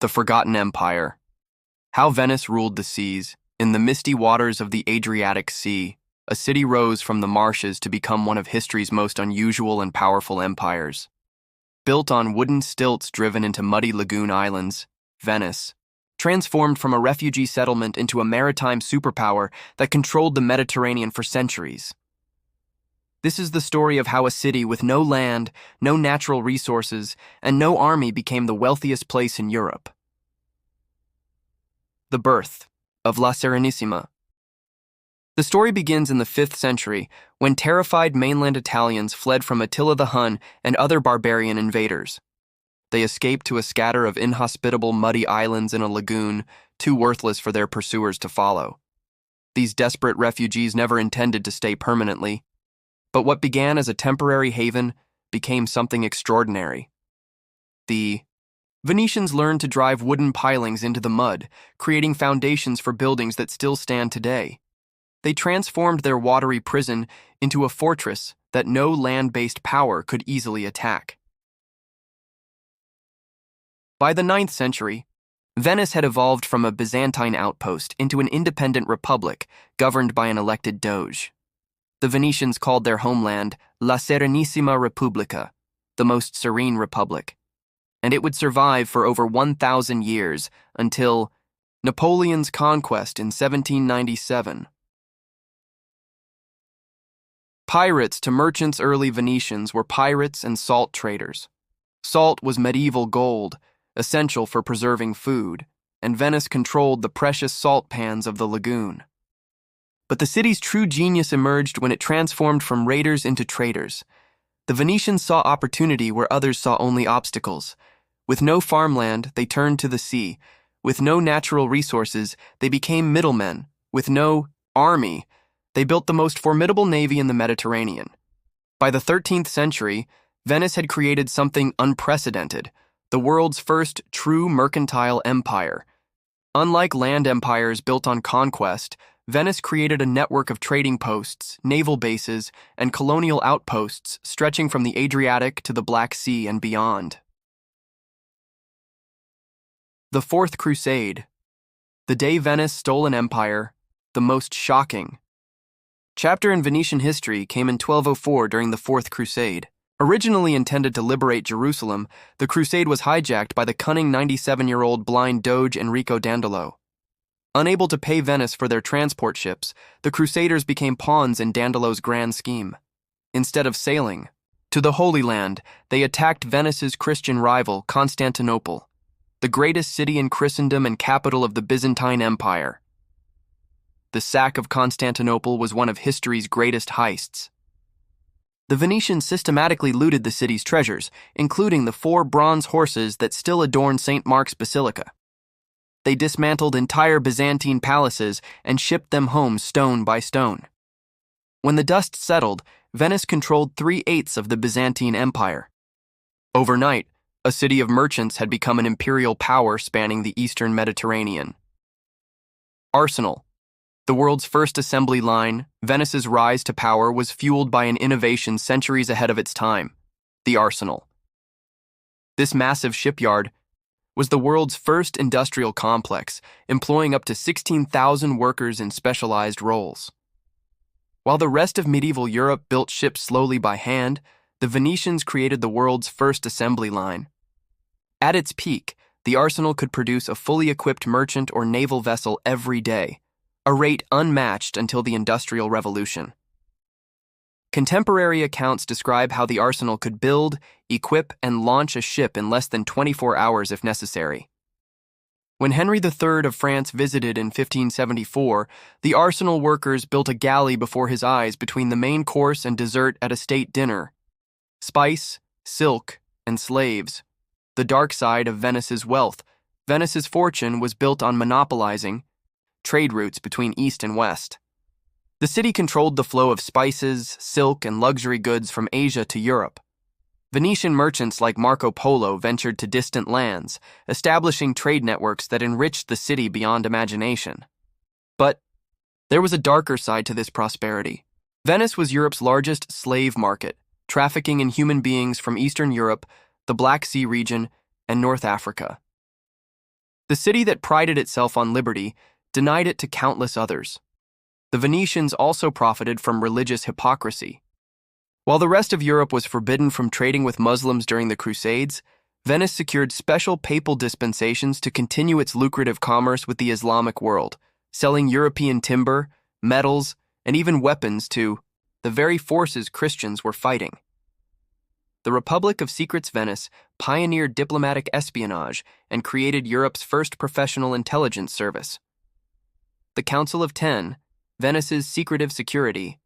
The Forgotten Empire. How Venice ruled the seas. In the misty waters of the Adriatic Sea, a city rose from the marshes to become one of history's most unusual and powerful empires. Built on wooden stilts driven into muddy lagoon islands, Venice transformed from a refugee settlement into a maritime superpower that controlled the Mediterranean for centuries. This is the story of how a city with no land, no natural resources, and no army became the wealthiest place in Europe. The birth of La Serenissima. The story begins in the 5th century when terrified mainland Italians fled from Attila the Hun and other barbarian invaders. They escaped to a scatter of inhospitable muddy islands in a lagoon, too worthless for their pursuers to follow. These desperate refugees never intended to stay permanently, but what began as a temporary haven became something extraordinary. The Venetians learned to drive wooden pilings into the mud, creating foundations for buildings that still stand today. They transformed their watery prison into a fortress that no land-based power could easily attack. By the 9th century, Venice had evolved from a Byzantine outpost into an independent republic governed by an elected doge. The Venetians called their homeland La Serenissima Repubblica, the most serene republic, and it would survive for over 1,000 years until Napoleon's conquest in 1797. Pirates to merchants. Early Venetians were pirates and salt traders. Salt was medieval gold, essential for preserving food, and Venice controlled the precious salt pans of the lagoon. But the city's true genius emerged when it transformed from raiders into traders. The Venetians saw opportunity where others saw only obstacles. With no farmland, they turned to the sea. With no natural resources, they became middlemen. With no army, they built the most formidable navy in the Mediterranean. By the 13th century, Venice had created something unprecedented, the world's first true mercantile empire. Unlike land empires built on conquest, Venice created a network of trading posts, naval bases, and colonial outposts stretching from the Adriatic to the Black Sea and beyond. The Fourth Crusade. The day Venice stole an empire, the most shocking chapter in Venetian history came in 1204 during the Fourth Crusade. Originally intended to liberate Jerusalem, the crusade was hijacked by the cunning 97-year-old blind Doge Enrico Dandolo. Unable to pay Venice for their transport ships, the Crusaders became pawns in Dandolo's grand scheme. Instead of sailing to the Holy Land, they attacked Venice's Christian rival, Constantinople, the greatest city in Christendom and capital of the Byzantine Empire. The sack of Constantinople was one of history's greatest heists. The Venetians systematically looted the city's treasures, including the 4 bronze horses that still adorn St. Mark's Basilica. They dismantled entire Byzantine palaces and shipped them home stone by stone. When the dust settled, Venice controlled 3/8 of the Byzantine Empire. Overnight, a city of merchants had become an imperial power spanning the eastern Mediterranean. Arsenal. The world's first assembly line, Venice's rise to power was fueled by an innovation centuries ahead of its time, the arsenal. This massive shipyard was the world's first industrial complex, employing up to 16,000 workers in specialized roles. While the rest of medieval Europe built ships slowly by hand, the Venetians created the world's first assembly line. At its peak, the arsenal could produce a fully equipped merchant or naval vessel every day, a rate unmatched until the Industrial Revolution. Contemporary accounts describe how the arsenal could build, equip, and launch a ship in less than 24 hours if necessary. When Henry III of France visited in 1574, the arsenal workers built a galley before his eyes between the main course and dessert at a state dinner. Spice, silk, and slaves. The dark side of Venice's wealth. Venice's fortune was built on monopolizing trade routes between East and West. The city controlled the flow of spices, silk, and luxury goods from Asia to Europe. Venetian merchants like Marco Polo ventured to distant lands, establishing trade networks that enriched the city beyond imagination. But there was a darker side to this prosperity. Venice was Europe's largest slave market, trafficking in human beings from Eastern Europe, the Black Sea region, and North Africa. The city that prided itself on liberty denied it to countless others. The Venetians also profited from religious hypocrisy. While the rest of Europe was forbidden from trading with Muslims during the Crusades, Venice secured special papal dispensations to continue its lucrative commerce with the Islamic world, selling European timber, metals, and even weapons to the very forces Christians were fighting. The Republic of Secrets Venice pioneered diplomatic espionage and created Europe's first professional intelligence service. The Council of Ten, Venice's secretive security,